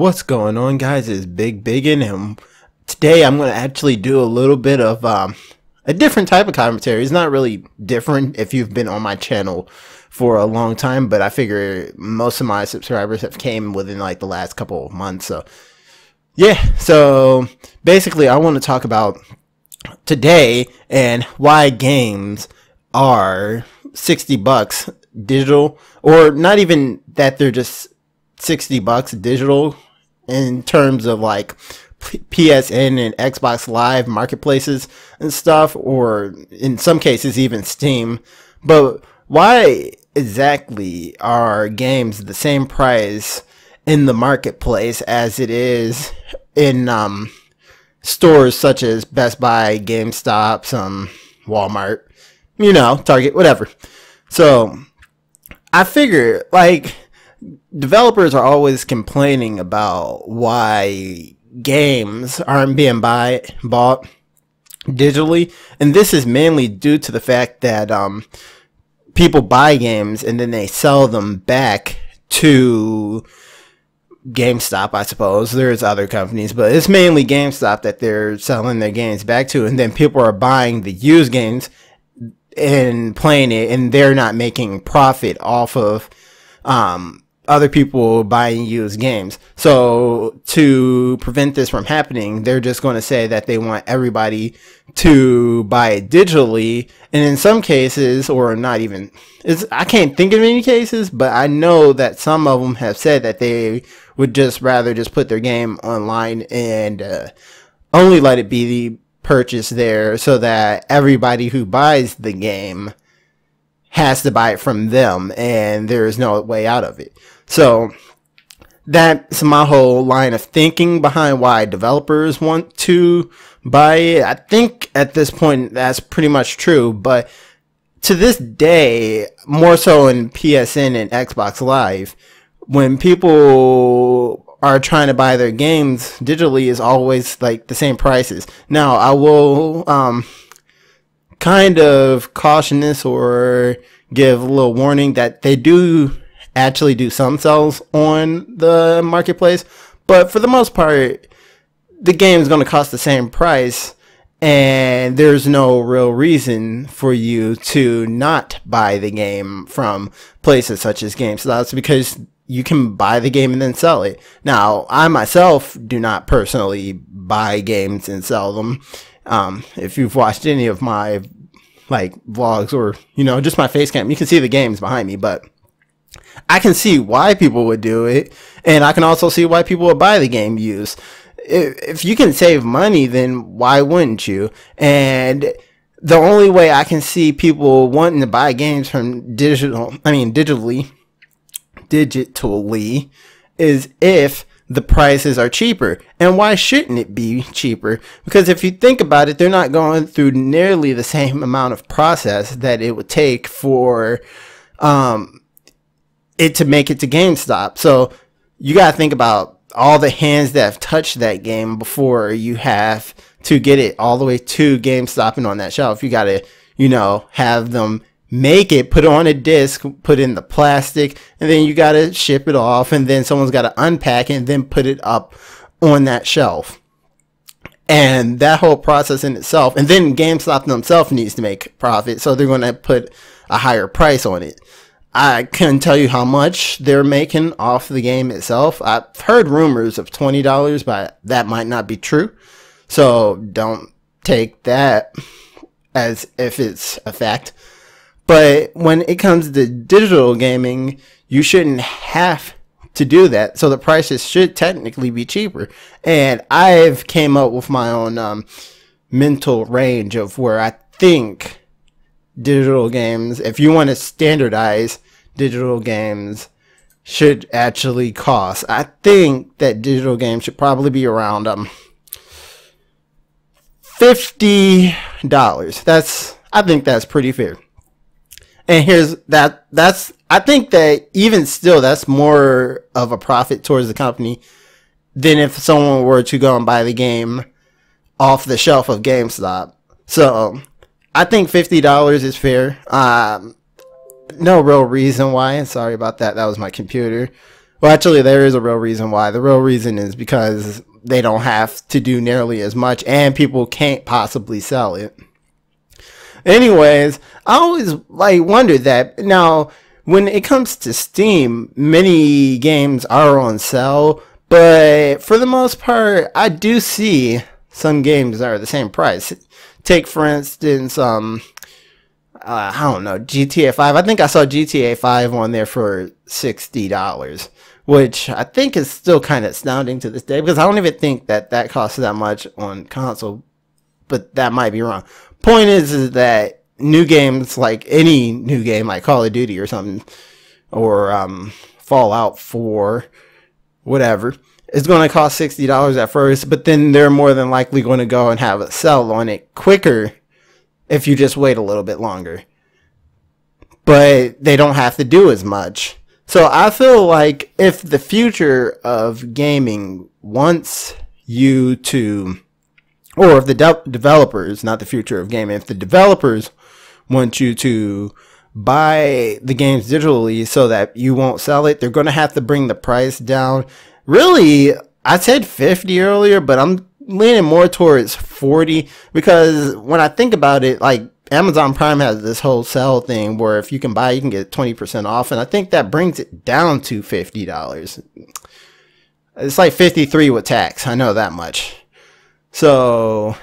What's going on, guys? It's bigbiggn, and today I'm going to actually do a little bit of a different type of commentary. It's not really different if you've been on my channel for a long time, but I figure most of my subscribers have came within like the last couple of months. So yeah, so basically I want to talk about today and why games are $60 digital, or not even that, they're just $60 digital in terms of like PSN and Xbox Live marketplaces and stuff, or in some cases even Steam. But why exactly are games the same price in the marketplace as it is in stores such as Best Buy, GameStop, Walmart, Target, whatever? So I figure, like, developers are always complaining about why games aren't being bought digitally, and this is mainly due to the fact that people buy games and then they sell them back to GameStop. I suppose there's other companies, but it's mainly GameStop that they're selling their games back to, and then people are buying the used games and playing it, and they're not making profit off of other people buying used games. So to prevent this from happening, they're just going to say that they want everybody to buy it digitally. And in some cases, or not even, I can't think of any cases, but I know that some of them have said that they would just rather just put their game online and only let it be purchased there, so that everybody who buys the game has to buy it from them and there is no way out of it. So that's my whole line of thinking behind why developers want to buy it. I think at this point that's pretty much true, but to this day, more so in PSN and Xbox Live, when people are trying to buy their games digitally, is always like the same prices. Now, I will kind of caution this, or give a little warning, that they do actually do some sales on the marketplace, but for the most part the game is going to cost the same price, and there's no real reason for you to not buy the game from places such as GameStop, because you can buy the game and then sell it. Now, I myself do not personally buy games and sell them. If you've watched any of my vlogs, or just my face cam, you can see the games behind me. But I can see why people would do it, and I can also see why people would buy the game used. If you can save money, then why wouldn't you? And the only way I can see people wanting to buy games from digitally is if the prices are cheaper. And why shouldn't it be cheaper? Because if you think about it, they're not going through nearly the same amount of process that it would take for it to make it to GameStop. So you got to think about all the hands that have touched that game before you have to get it all the way to GameStop and on that shelf. You got to, have them make it, put it on a disc, put in the plastic, and then you got to ship it off, and then someone's got to unpack it and then put it up on that shelf. And that whole process in itself, and then GameStop themselves needs to make profit, so they're going to put a higher price on it. I couldn't tell you how much they're making off the game itself. I've heard rumors of $20, but that might not be true. So don't take that as if it's a fact. But when it comes to digital gaming, you shouldn't have to do that. So the prices should technically be cheaper. And I've came up with my own mental range of where I think digital games, if you want to standardize digital games, should actually cost. I think that digital games should probably be around $50. I think that's pretty fair. And I think that even still, that's more of a profit towards the company than if someone were to go and buy the game off the shelf of GameStop. So I think $50 is fair. No real reason why. Sorry about that. That was my computer. Well, actually, there is a real reason why. The real reason is because they don't have to do nearly as much, and people can't possibly sell it. Anyways, I always like wondered that. Now, when it comes to Steam, many games are on sale, but for the most part, I do see some games that are the same price. Take, for instance, I don't know, GTA 5. I think I saw GTA 5 on there for $60, which I think is still kind of astounding to this day, because I don't even think that that costs that much on console, but that might be wrong. Point is that new games, like any new game like Call of Duty or something, or Fallout 4, whatever, it's going to cost $60 at first, but then they're more than likely going to go and have a sale on it quicker if you just wait a little bit longer. But they don't have to do as much. So I feel like if the future of gaming wants you to, or if the developers, not the future of gaming, if the developers want you to buy the games digitally so that you won't sell it, they're going to have to bring the price down. Really, I said 50 earlier, but I'm leaning more towards 40, because when I think about it, like Amazon Prime has this whole sale thing where if you can buy, you can get 20% off, and I think that brings it down to $50. It's like 53 with tax. I know that much. So,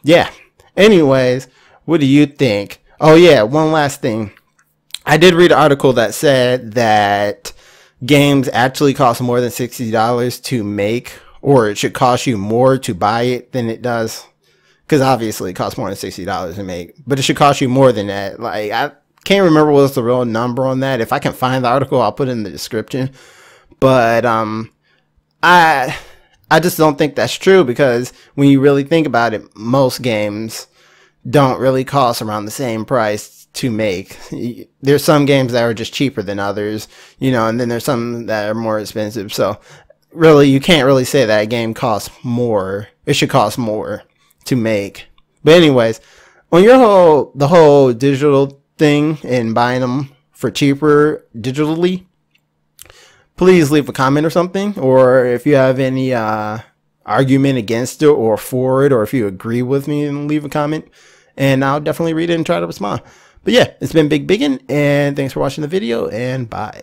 yeah. Anyways, what do you think? Oh yeah, one last thing. I did read an article that said that games actually cost more than $60 to make, or it should cost you more to buy it than it does. Because obviously it costs more than $60 to make, but it should cost you more than that. Like, I can't remember what's the real number on that. If I can find the article, I'll put it in the description. But I just don't think that's true, because when you really think about it, most games don't really cost around the same price to make. There's some games that are just cheaper than others, you know, and then there's some that are more expensive. So really, you can't really say that a game costs more. It should cost more to make. But anyways, on the whole digital thing and buying them for cheaper digitally, please leave a comment or something, or if you have any argument against it or for it, or if you agree with me, then leave a comment and I'll definitely read it and try to respond. But yeah, it's been bigbiggn, and thanks for watching the video, and bye.